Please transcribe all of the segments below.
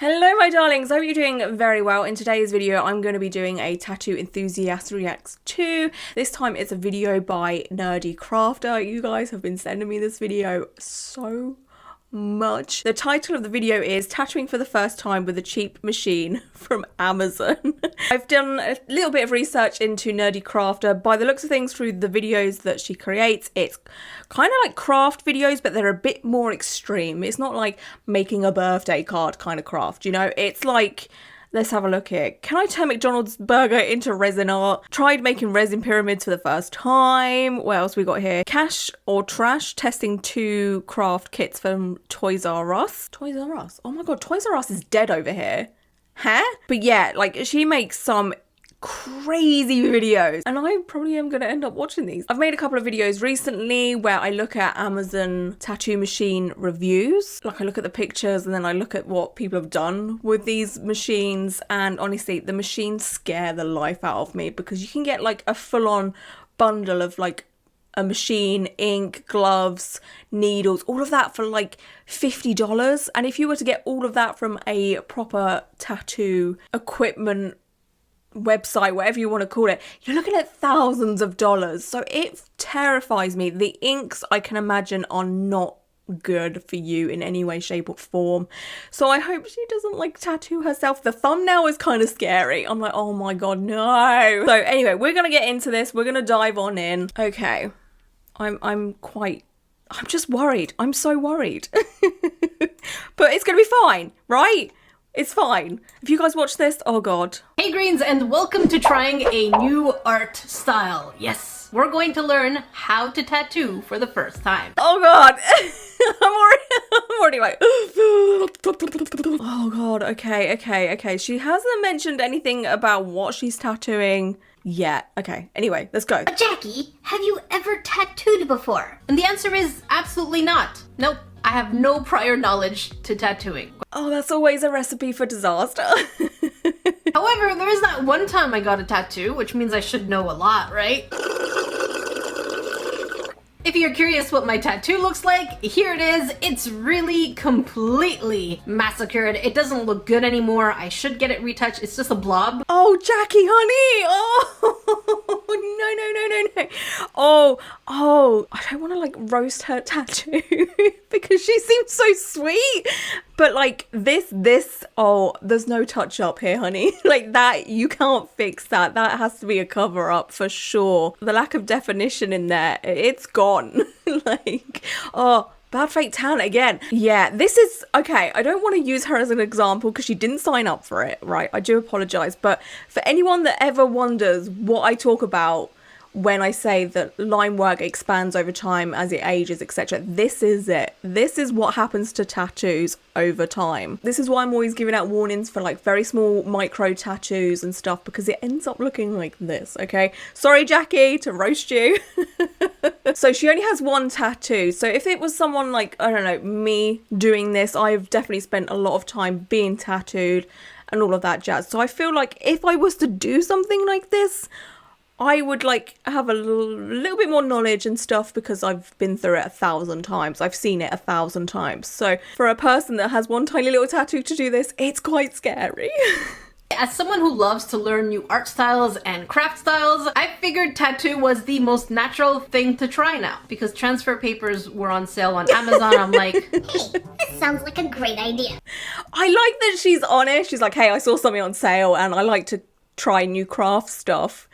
Hello my darlings, I hope you're doing very well. In today's video I'm going to be doing a Tattoo Enthusiast Reacts 2. This time it's a video by Nerdy Crafter. You guys have been sending me this video so much. The title of the video is Tattooing for the First Time with a Cheap Machine from Amazon. I've done a little bit of research into Nerdy Crafter. By the looks of things through the videos that she creates, it's kind of like craft videos, but they're a bit more extreme. It's not like making a birthday card kind of craft, you know? It's like, let's have a look here. Can I turn McDonald's burger into resin art? Tried making resin pyramids for the first time. What else we got here? Cash or trash, testing 2 craft kits from Toys R Us. Toys R Us? Oh my god, Toys R Us is dead over here. Huh? But yeah, like she makes some crazy videos and I probably am going to end up watching these. I've made a couple of videos recently where I look at Amazon tattoo machine reviews. Like I look at the pictures and then I look at what people have done with these machines, and honestly the machines scare the life out of me because you can get like a full-on bundle of like a machine, ink, gloves, needles, all of that for like $50. And if you were to get all of that from a proper tattoo equipment website, whatever you want to call it, you're looking at thousands of dollars. So it terrifies me. The inks, I can imagine, are not good for you in any way, shape or form. So I hope she doesn't like tattoo herself. The thumbnail is kind of scary. I'm like, oh my god, no. So anyway, we're gonna get into this. We're gonna dive on in. Okay, I'm just worried. I'm so worried. But it's gonna be fine, right? It's fine. If you guys watch this, oh god. Hey Greens, and welcome to trying a new art style. Yes, we're going to learn how to tattoo for the first time. Oh god. I'm already like, oh god, okay. She hasn't mentioned anything about what she's tattooing yet. Okay, anyway, let's go. Jackie, have you ever tattooed before? And the answer is absolutely not. Nope, I have no prior knowledge to tattooing. Oh, that's always a recipe for disaster. However, there is that one time I got a tattoo, which means I should know a lot, right? If you're curious what my tattoo looks like, here it is. It's really completely massacred. It doesn't look good anymore. I should get it retouched. It's just a blob. Oh, Jackie, honey. Oh, no. Oh, I don't want to like roast her tattoo because she seems so sweet. But like oh, there's no touch up here, honey. Like that, you can't fix that. That has to be a cover up for sure. The lack of definition in there, it's gone. Like, oh, bad fake tan again. Yeah, this is, okay, I don't want to use her as an example because she didn't sign up for it, right? I do apologize. But for anyone that ever wonders what I talk about when I say that line work expands over time as it ages, etc. This is it. This is what happens to tattoos over time. This is why I'm always giving out warnings for like very small micro tattoos and stuff, because it ends up looking like this, okay? Sorry, Jackie, to roast you. So she only has one tattoo. So if it was someone like, I don't know, me doing this, I've definitely spent a lot of time being tattooed and all of that jazz. So I feel like if I was to do something like this, I would like have a little bit more knowledge and stuff because I've been through it 1,000 times. I've seen it 1,000 times. So for a person that has one tiny little tattoo to do this, it's quite scary. As someone who loves to learn new art styles and craft styles, I figured tattoo was the most natural thing to try now. Because transfer papers were on sale on Amazon, I'm like, Hey, this sounds like a great idea. I like that she's honest. She's like, hey, I saw something on sale and I like to try new craft stuff.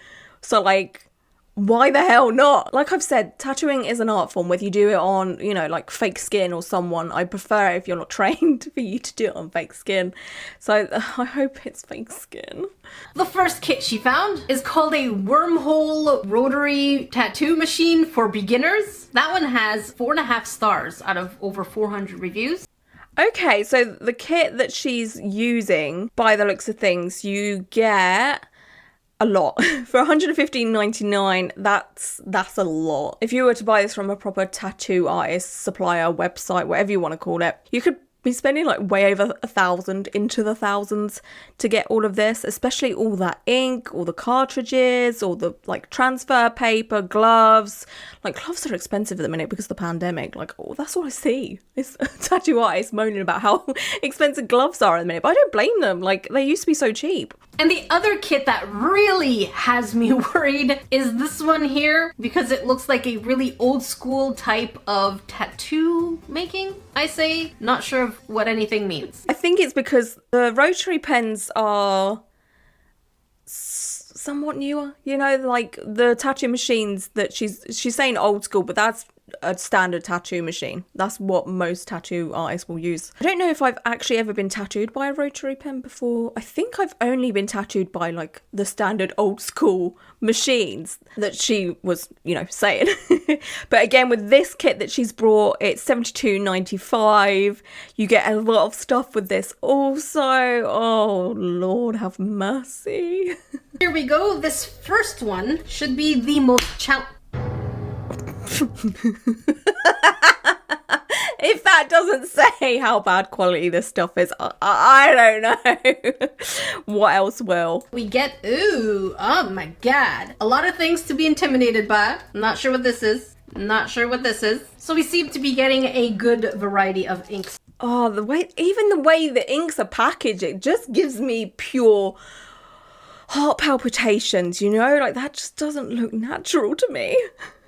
So like, why the hell not? Like I've said, tattooing is an art form, whether you do it on, you know, like fake skin or someone. I prefer if you're not trained for you to do it on fake skin. So I hope it's fake skin. The first kit she found is called a Wormhole Rotary tattoo machine for beginners. That one has 4.5 stars out of over 400 reviews. Okay, so the kit that she's using, by the looks of things, you get a lot. For $115.99, that's a lot. If you were to buy this from a proper tattoo artist, supplier, website, whatever you want to call it, you could been spending like way over 1,000, into the thousands, to get all of this, especially all that ink, all the cartridges, all the like transfer paper, gloves. Like gloves are expensive at the minute because of the pandemic. Like, oh, that's all I see. It's tattoo artists moaning about how expensive gloves are at the minute, but I don't blame them. Like, they used to be so cheap. And the other kit that really has me worried is this one here, because it looks like a really old school type of tattoo making, I say. Not sure of what anything means. I think it's because the rotary pens are somewhat newer, you know, like the tattoo machines that she's saying old school, but that's a standard tattoo machine. That's what most tattoo artists will use. I don't know if I've actually ever been tattooed by a rotary pen before. I think I've only been tattooed by like the standard old school machines that she was, you know, saying. But again, with this kit that she's brought, it's $72.95. You get a lot of stuff with this also. Oh Lord have mercy. Here we go. This first one should be the most challenging. If that doesn't say how bad quality this stuff is, I don't know what else will. We get, ooh, oh my god. A lot of things to be intimidated by. I'm not sure what this is. Not sure what this is. So we seem to be getting a good variety of inks. Oh, even the way the inks are packaged, it just gives me pure heart palpitations, you know? Like, that just doesn't look natural to me.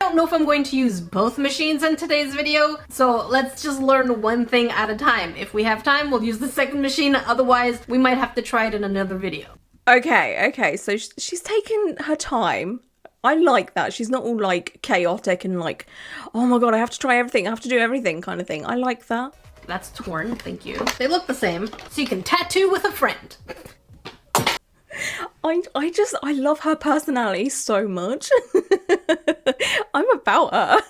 I don't know if I'm going to use both machines in today's video, so let's just learn one thing at a time. If we have time, we'll use the second machine. Otherwise, we might have to try it in another video. Okay, so she's taken her time. I like that. She's not all like chaotic and like, oh my god, I have to try everything, I have to do everything kind of thing. I like that. That's torn, thank you. They look the same, so you can tattoo with a friend. I love her personality so much. I'm about her.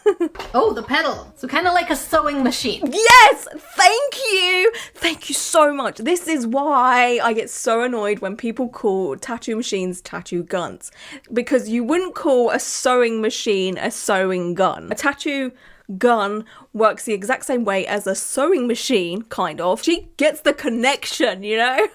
Oh, the pedal. So kind of like a sewing machine. Yes! Thank you! Thank you so much. This is why I get so annoyed when people call tattoo machines tattoo guns. Because you wouldn't call a sewing machine a sewing gun. A tattoo gun works the exact same way as a sewing machine, kind of. She gets the connection, you know?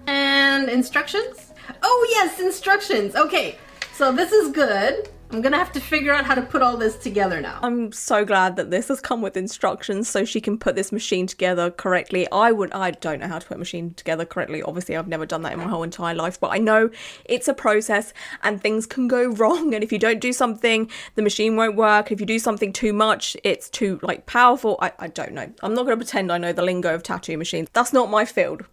And instructions? Oh yes, instructions. Okay, so this is good. I'm gonna have to figure out how to put all this together now. I'm so glad that this has come with instructions so she can put this machine together correctly. I don't know how to put a machine together correctly. Obviously, I've never done that in my whole entire life, but I know it's a process and things can go wrong. And if you don't do something, the machine won't work. If you do something too much, it's too like powerful. I don't know. I'm not gonna pretend I know the lingo of tattoo machines. That's not my field.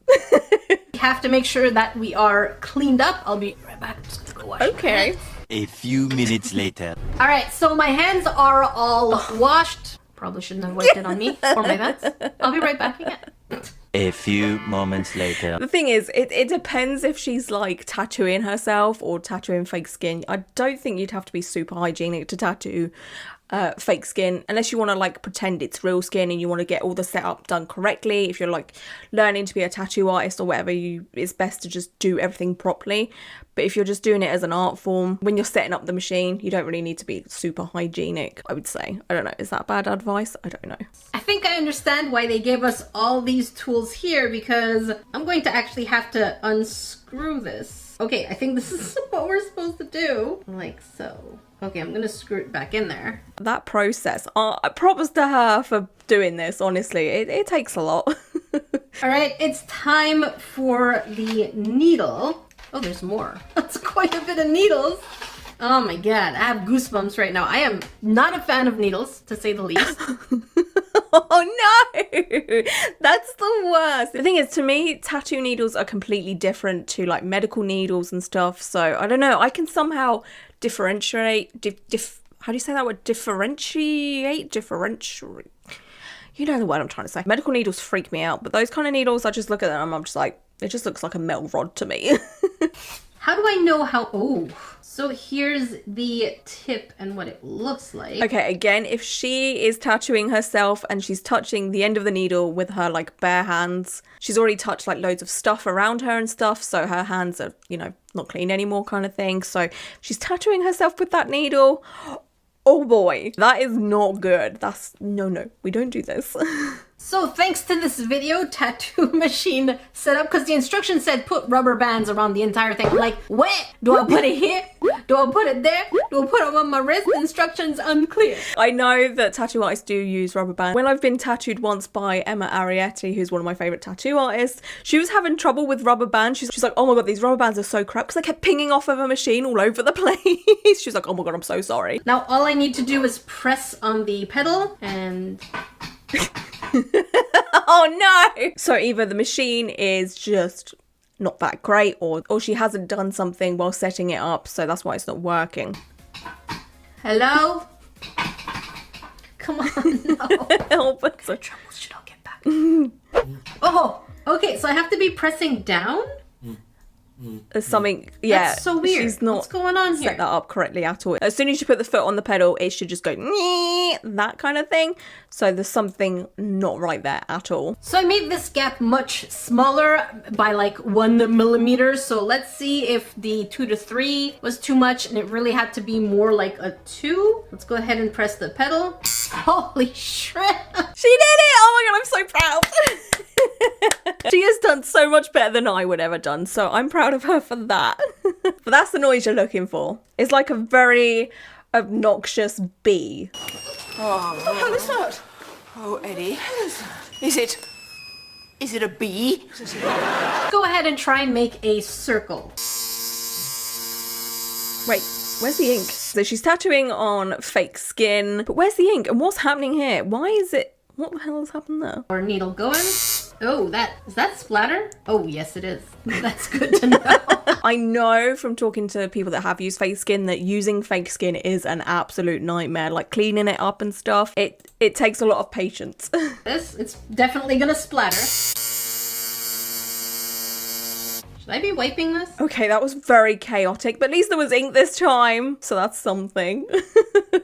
We have to make sure that we are cleaned up. I'll be right back. I'm just gonna go wash my hands. A few minutes later. All right, so my hands are all washed. Probably shouldn't have wiped it on me or my vets. I'll be right back again. A few moments later. The thing is, it depends if she's like tattooing herself or tattooing fake skin. I don't think you'd have to be super hygienic to tattoo fake skin unless you want to like pretend it's real skin and you want to get all the setup done correctly. If you're like learning to be a tattoo artist or whatever, it's best to just do everything properly. But if you're just doing it as an art form, when you're setting up the machine, you don't really need to be super hygienic, I would say. I don't know, is that bad advice? I don't know. I think I understand why they gave us all these tools here, because I'm going to actually have to unscrew this. Okay, I think this is what we're supposed to do. Like so. Okay, I'm gonna screw it back in there. That process, props to her for doing this, honestly. It takes a lot. All right, it's time for the needle. Oh, there's more. That's quite a bit of needles. Oh my god, I have goosebumps right now. I am not a fan of needles, to say the least. Oh no! That's the worst. The thing is, to me, tattoo needles are completely different to like medical needles and stuff. So I don't know, I can somehow differentiate, how do you say that word? Differentiate? You know the word I'm trying to say. Medical needles freak me out, but those kind of needles, I just look at them and I'm just like, it just looks like a metal rod to me. How do I know how, oh, so here's the tip and what it looks like. Okay, again, if she is tattooing herself and she's touching the end of the needle with her like bare hands, she's already touched like loads of stuff around her and stuff, so her hands are, you know, not clean anymore kind of thing. So she's tattooing herself with that needle. Oh boy, that is not good. That's no, we don't do this. So thanks to this video tattoo machine setup, because the instructions said put rubber bands around the entire thing. I'm like, what? Do I put it here? Do I put it there? Do I put it on my wrist? Instructions unclear. I know that tattoo artists do use rubber bands. When I've been tattooed once by Emma Arietti, who's one of my favourite tattoo artists, she was having trouble with rubber bands. She's like, oh my god, these rubber bands are so crap, because I kept pinging off of a machine all over the place. She's like, oh my god, I'm so sorry. Now all I need to do is press on the pedal and... Oh no! So either the machine is just not that great, or she hasn't done something while setting it up, so that's why it's not working. Hello? Come on, no. Help us. The troubles should all get back. Oh, okay, so I have to be pressing down? There's something, yeah. That's so weird. She's not What's going on here? set that up correctly at all. As soon as you put the foot on the pedal, it should just go "Nyeh," that kind of thing. So there's something not right there at all. So I made this gap much smaller by like 1 millimeter. So let's see if the 2 to 3 was too much and it really had to be more like a 2. Let's go ahead and press the pedal. Holy shit. She did it! Oh my god, I'm so proud. She has done so much better than I would ever done, so I'm proud of her for that. But that's the noise you're looking for. It's like a very obnoxious bee. Oh, what the hell is that? Oh, Eddie. Is it a bee? Go ahead and try and make a circle. Wait, where's the ink? So she's tattooing on fake skin, but where's the ink? And what's happening here? Why is it... What the hell has happened there? Our needle going. Oh, is that splatter? Oh, yes it is. That's good to know. I know from talking to people that have used fake skin that using fake skin is an absolute nightmare. Like cleaning it up and stuff. It takes a lot of patience. It's definitely gonna splatter. Should I be wiping this? Okay, that was very chaotic, but at least there was ink this time. So that's something.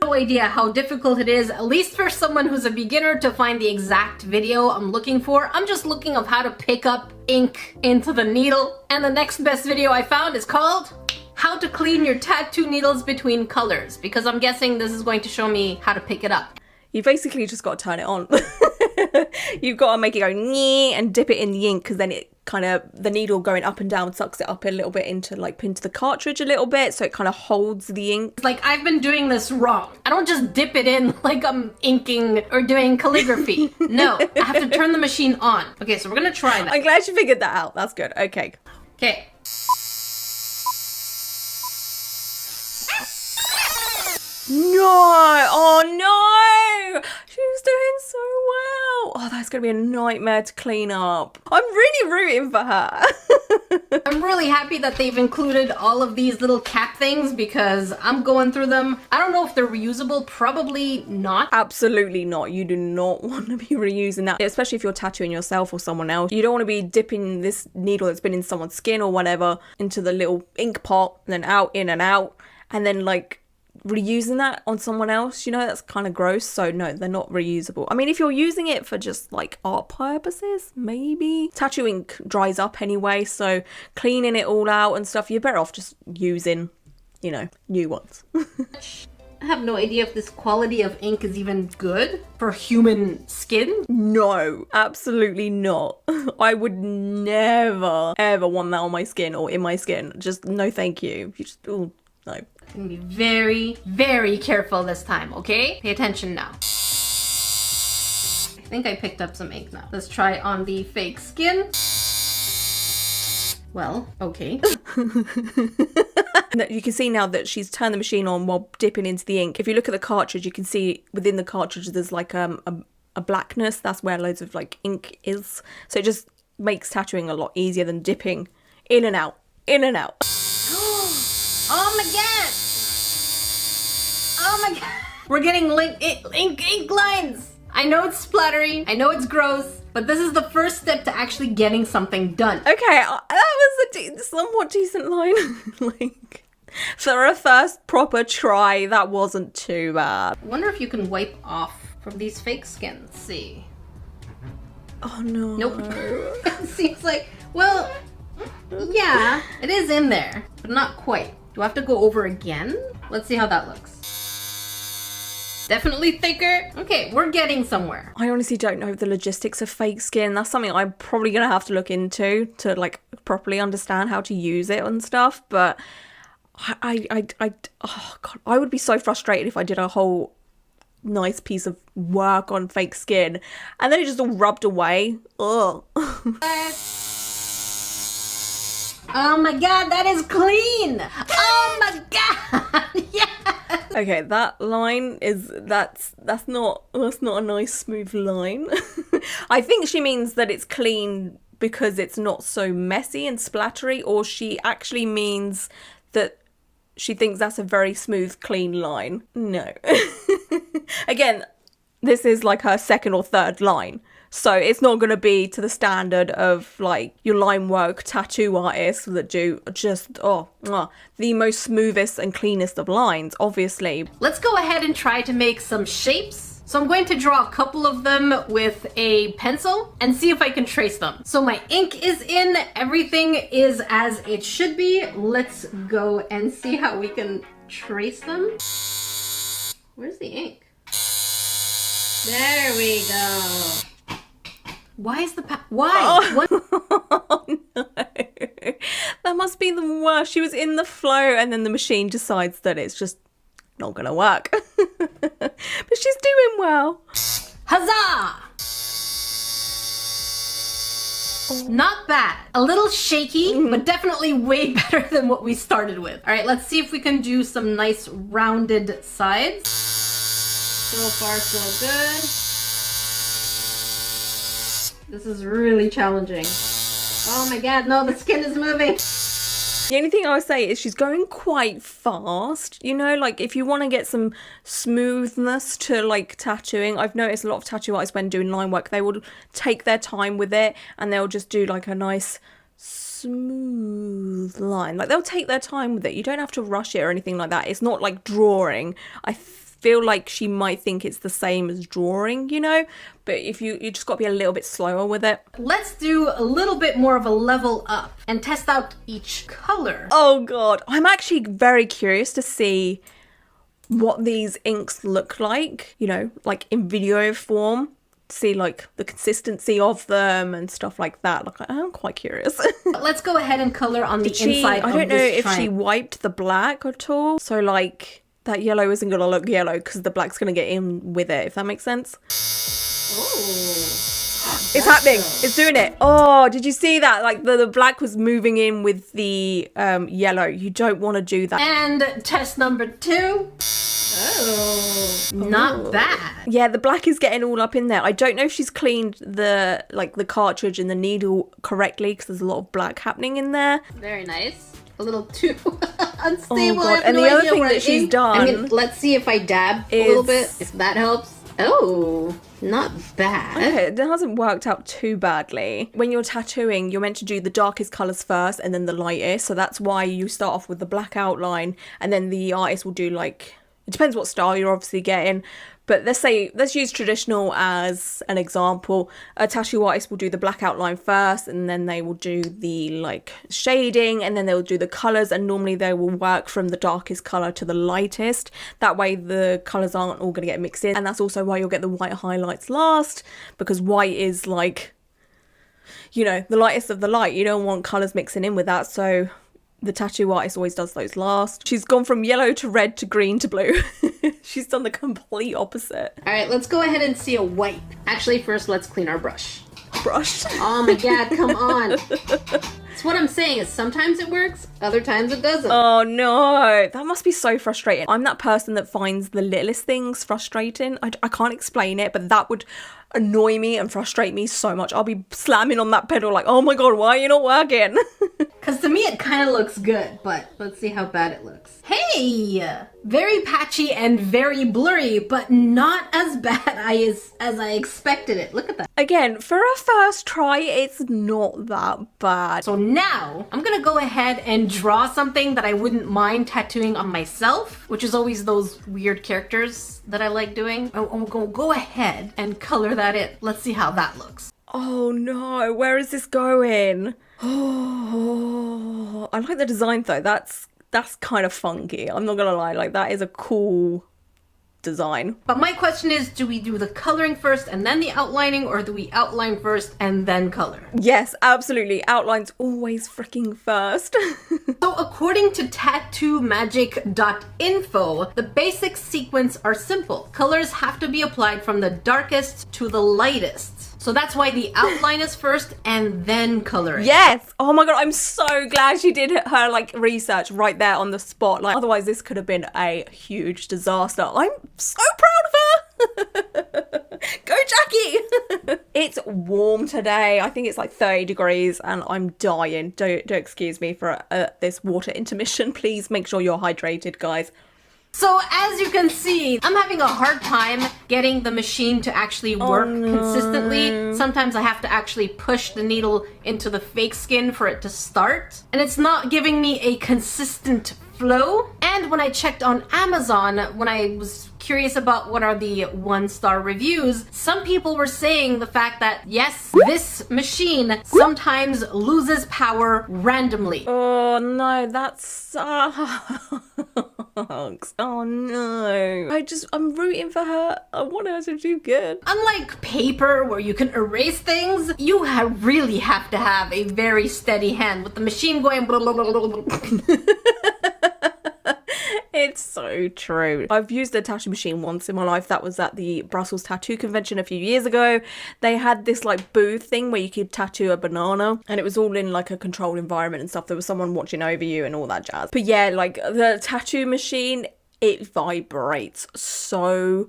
No idea how difficult it is, at least for someone who's a beginner, to find the exact video I'm looking for. I'm just looking of how to pick up ink into the needle. And the next best video I found is called How to Clean Your Tattoo Needles Between Colors, because I'm guessing this is going to show me how to pick it up. You basically just got to turn it on. You've got to make it go "nyeh" and dip it in the ink, because then it kind of, the needle going up and down sucks it up a little bit into the cartridge a little bit, so it kind of holds the ink. It's like I've been doing this wrong. I don't just dip it in like I'm inking or doing calligraphy. No, I have to turn the machine on. Okay, so we're gonna try that. I'm glad you figured that out. That's good. Okay. Okay. No! Oh no! She was doing so well. Oh, that's gonna be a nightmare to clean up. I'm really rooting for her. I'm really happy that they've included all of these little cap things, because I'm going through them. I don't know if they're reusable. Probably not. Absolutely not. You do not want to be reusing that, especially if you're tattooing yourself or someone else. You don't want to be dipping this needle that's been in someone's skin or whatever into the little ink pot and then out, in and out, and then like reusing that on someone else. You know, that's kind of gross. So no, they're not reusable. I mean, if you're using it for just like art purposes, maybe. Tattoo ink dries up anyway, so cleaning it all out and stuff, you're better off just using, you know, new ones. I have no idea if this quality of ink is even good for human skin. No, absolutely not. I would never ever want that on my skin or in my skin. Just no thank you. You just, oh no. I'm gonna be very, very careful this time, okay? Pay attention now. I think I picked up some ink now. Let's try on the fake skin. Well, okay. You can see now that she's turned the machine on while dipping into the ink. If you look at the cartridge, you can see within the cartridge there's like a blackness. That's where loads of like ink is. So it just makes tattooing a lot easier than dipping in and out, in and out. Oh my god! Oh my god! We're getting ink lines! I know it's splattery, I know it's gross, but this is the first step to actually getting something done. Okay, that was a somewhat decent line. Like, for a first proper try, that wasn't too bad. I wonder if you can wipe off from these fake skins. Let's see. Oh no. Nope. It seems like, well, yeah, it is in there, but not quite. Do I have to go over again? Let's see how that looks. Definitely thicker. Okay, we're getting somewhere. I honestly don't know the logistics of fake skin. That's something I'm probably gonna have to look into to like properly understand how to use it and stuff. But oh god, I would be so frustrated if I did a whole nice piece of work on fake skin and then it just all rubbed away. Ugh. Oh my god, that is clean! Oh my god! Yeah! Okay, that line is that's not a nice smooth line. I think she means that it's clean because it's not so messy and splattery, or she actually means that she thinks that's a very smooth, clean line. No. Again, this is like her second or third line. So it's not going to be to the standard of like your line work tattoo artists that do just, the most smoothest and cleanest of lines, obviously. Let's go ahead and try to make some shapes. So I'm going to draw a couple of them with a pencil and see if I can trace them. So my ink is in, everything is as it should be. Let's go and see how we can trace them. Where's the ink? There we go. Why is why? What? Oh no. That must be the worst. She was in the flow and then the machine decides that it's just not gonna work. But she's doing well. Huzzah! Not bad. A little shaky, but definitely way better than what we started with. All right, let's see if we can do some nice rounded sides. So far, so good. This is really challenging. Oh my god, no, the skin is moving. The only thing I would say is she's going quite fast. You know, like if you want to get some smoothness to like tattooing, I've noticed a lot of tattoo artists when doing line work, they will take their time with it and they'll just do like a nice smooth line. Like they'll take their time with it. You don't have to rush it or anything like that. It's not like drawing. I feel like she might think it's the same as drawing, you know, but if you just got to be a little bit slower with it. Let's do a little bit more of a level up and test out each color. Oh god, I'm actually very curious to see what these inks look like, you know, like in video form, see like the consistency of them and stuff like that. Like I'm quite curious. Let's go ahead and color on the inside of this I don't know if she triangle. wiped the black at all, so like that yellow isn't gonna look yellow because the black's gonna get in with it, if that makes sense. Oh, it's happening. It's doing it. Oh, did you see that? Like the black was moving in with the yellow. You don't want to do that. and test number 2. Oh, not bad. Yeah, the black is getting all up in there. I don't know if she's cleaned the cartridge and the needle correctly because there's a lot of black happening in there. Very nice. A little too unstable. Oh, God. I have And no the other idea thing where that it she's is. done I mean, let's see if I dab a little bit, is- if that helps. Oh, not bad. Okay, it hasn't worked out too badly. When you're tattooing, you're meant to do the darkest colours first and then the lightest. So that's why you start off with the black outline and then the artist will do like, it depends what style you're obviously getting. But let's use traditional as an example. A tattoo artist will do the black outline first and then they will do the like shading and then they'll do the colours, and normally they will work from the darkest colour to the lightest. That way the colours aren't all going to get mixed in, and that's also why you'll get the white highlights last, because white is like, you know, the lightest of the light. You don't want colours mixing in with that, so the tattoo artist always does those last. She's gone from yellow to red to green to blue. She's done the complete opposite. All right, let's go ahead and see a wipe. Actually, first, let's clean our brush. Brushed. Oh my god, come on. That's what I'm saying, is sometimes it works, other times it doesn't. Oh no, that must be so frustrating. I'm that person that finds the littlest things frustrating. I can't explain it, but that would annoy me and frustrate me so much. I'll be slamming on that pedal like, oh my god, why are you not working? Because to me it kind of looks good, but let's see how bad it looks. Hey! Very patchy and very blurry, but not as bad as I expected it. Look at that. Again, for a first try, it's not that bad. So now, I'm gonna go ahead and draw something that I wouldn't mind tattooing on myself, which is always those weird characters that I like doing. I'm gonna go ahead and color that in. Let's see how that looks. Oh no, where is this going? Oh, I like the design though. That's kind of funky. I'm not gonna lie, like that is a cool design. But my question is, do we do the coloring first and then the outlining, or do we outline first and then color? Yes, absolutely. Outline's always freaking first. So according to tattoomagic.info, the basic sequence are simple. Colors have to be applied from the darkest to the lightest. So that's why the outline is first and then coloring. Yes! Oh my god, I'm so glad she did her like research right there on the spot. Like, otherwise this could have been a huge disaster. I'm so proud of her! Go Jackie! It's warm today. I think it's like 30 degrees and I'm dying. Don't excuse me for this water intermission. Please make sure you're hydrated, guys. So as you can see, I'm having a hard time getting the machine to actually work consistently. Sometimes I have to actually push the needle into the fake skin for it to start. And it's not giving me a consistent flow. And when I checked on Amazon, when I was curious about what are the 1-star reviews, some people were saying the fact that yes, this machine sometimes loses power randomly. Oh no, that sucks. Oh no. I'm rooting for her. I want her to do good. Unlike paper where you can erase things, you really have to have a very steady hand with the machine going blah, blah, blah, blah, blah. It's so true. I've used a tattoo machine once in my life. That was at the Brussels Tattoo Convention a few years ago. They had this like booth thing where you could tattoo a banana and it was all in like a controlled environment and stuff. There was someone watching over you and all that jazz. But yeah, like the tattoo machine, it vibrates so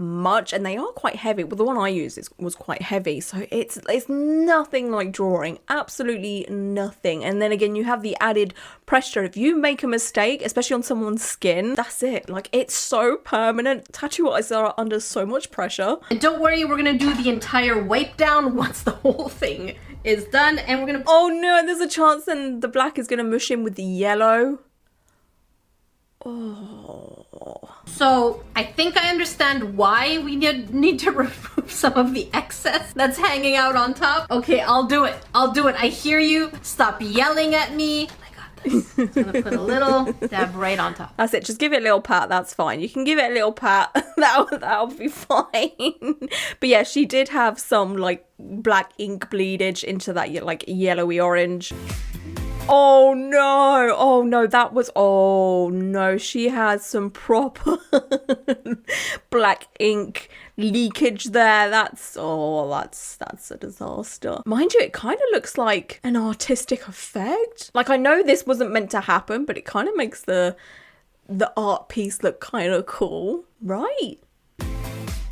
much and they are quite heavy. Well, the one I used was quite heavy, so it's nothing like drawing, absolutely nothing. And then again, you have the added pressure. If you make a mistake, especially on someone's skin, that's it. Like, it's so permanent. Tattoo artists are under so much pressure. And don't worry, we're gonna do the entire wipe down once the whole thing is done, and we're gonna— oh no, and there's a chance then the black is gonna mush in with the yellow. Oh. So I think I understand why we need to remove some of the excess that's hanging out on top. Okay, I'll do it. I hear you. Stop yelling at me. I got this. I'm gonna put a little dab right on top. That's it. Just give it a little pat. That's fine. You can give it a little pat. That'll be fine. But yeah, she did have some like black ink bleedage into that like yellowy orange. Oh no, that was— oh no, she has some proper black ink leakage there. That's a disaster. Mind you, it kind of looks like an artistic effect. Like, I know this wasn't meant to happen, but it kind of makes the art piece look kind of cool, right?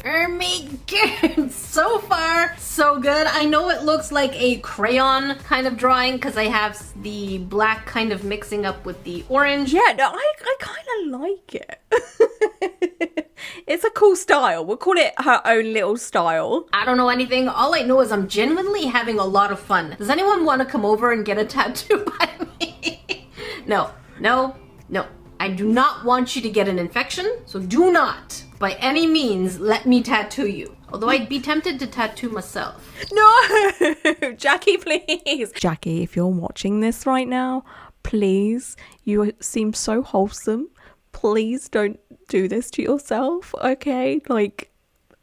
Oh my god, so far so good. I know it looks like a crayon kind of drawing because I have the black kind of mixing up with the orange. Yeah, no, I kind of like it. It's a cool style. We'll call it her own little style. I don't know anything. All I know is I'm genuinely having a lot of fun. Does anyone want to come over and get a tattoo by me? No. I do not want you to get an infection, so do not, by any means, let me tattoo you. Although I'd be tempted to tattoo myself. No! Jackie, please. Jackie, if you're watching this right now, please, you seem so wholesome. Please don't do this to yourself, okay? Like,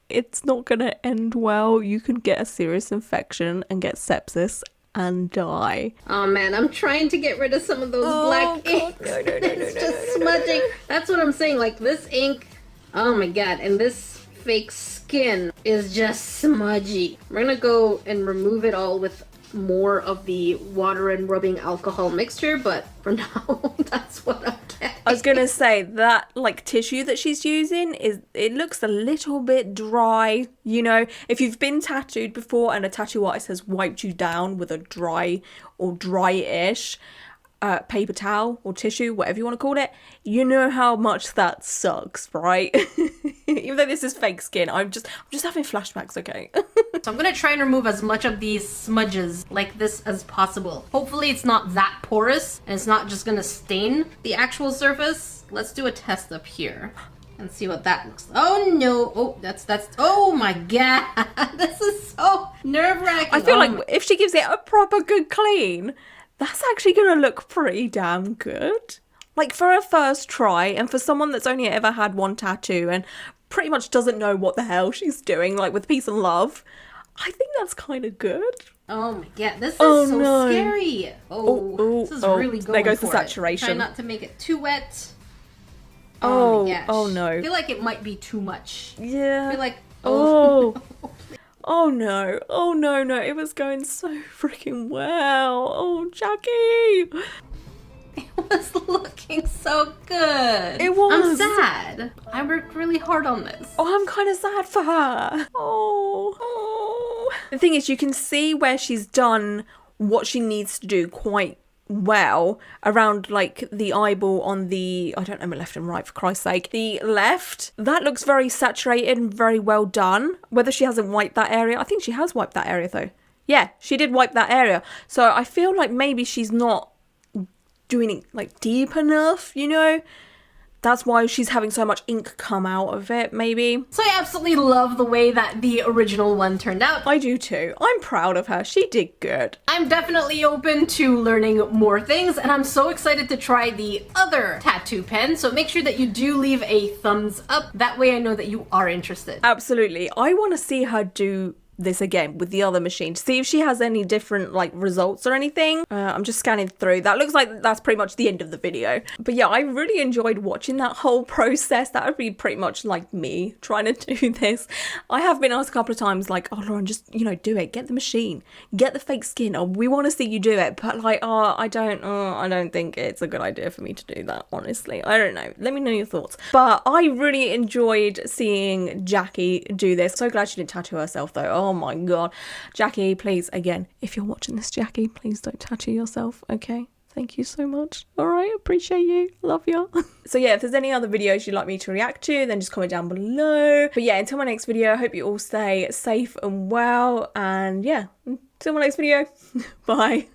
it's not gonna end well. You can get a serious infection and get sepsis and die. Oh man, I'm trying to get rid of some of those black inks. No, It's just smudging. That's what I'm saying. Like, this ink, oh my god, and this fake skin is just smudgy. We're gonna go and remove it all with more of the water and rubbing alcohol mixture, but for now, that's what I'm getting. I was gonna say that like tissue that she's using it looks a little bit dry. You know, if you've been tattooed before and a tattoo artist has wiped you down with a dry or dry-ish paper towel or tissue, whatever you want to call it, you know how much that sucks, right? Even though this is fake skin, I'm just having flashbacks, okay? So I'm gonna try and remove as much of these smudges like this as possible. Hopefully it's not that porous and it's not just gonna stain the actual surface. Let's do a test up here and see what that looks like. Oh no, oh that's, oh my god, this is so nerve-wracking. I feel like if she gives it a proper good clean, that's actually gonna look pretty damn good. Like for a first try and for someone that's only ever had one tattoo and pretty much doesn't know what the hell she's doing, like with peace and love, I think that's kind of good. Oh my god, this is Oh, so no. scary. Oh, this is oh, really going there goes for the it. saturation. Try not to make it too wet. Oh, my gosh. oh no. I feel like it might be too much. Yeah. I feel like, Oh. Oh no. Oh no, no. It was going so freaking well. Oh, Jackie. it was looking so good. It was. I'm sad. I worked really hard on this. Oh, I'm kind of sad for her. Oh. Oh. The thing is, you can see where she's done what she needs to do quite well around like the eyeball on the, I don't know my left and right for Christ's sake, the left. That looks very saturated and very well done. Whether she hasn't wiped that area, I think she has wiped that area though. Yeah, she did wipe that area. So I feel like maybe she's not doing it like deep enough, you know? That's why she's having so much ink come out of it, maybe. So I absolutely love the way that the original one turned out. I do too. I'm proud of her. She did good. I'm definitely open to learning more things, and I'm so excited to try the other tattoo pen, so make sure that you do leave a thumbs up. That way I know that you are interested. Absolutely. I want to see her do this again with the other machine to see if she has any different like results or anything. I'm just scanning through. That looks like that's pretty much the end of the video. But yeah, I really enjoyed watching that whole process. That would be pretty much like me trying to do this. I have been asked a couple of times like, oh Lauren, just, you know, do it. Get the machine. Get the fake skin. Oh, we want to see you do it. But like, I don't think it's a good idea for me to do that, honestly. I don't know. Let me know your thoughts. But I really enjoyed seeing Jackie do this. So glad she didn't tattoo herself though. Oh my god. Jackie, please, again, if you're watching this, Jackie, please don't tattoo yourself, okay? Thank you so much. All right, appreciate you. Love you. So yeah, if there's any other videos you'd like me to react to, then just comment down below. But yeah, until my next video, I hope you all stay safe and well. And yeah, until my next video, bye.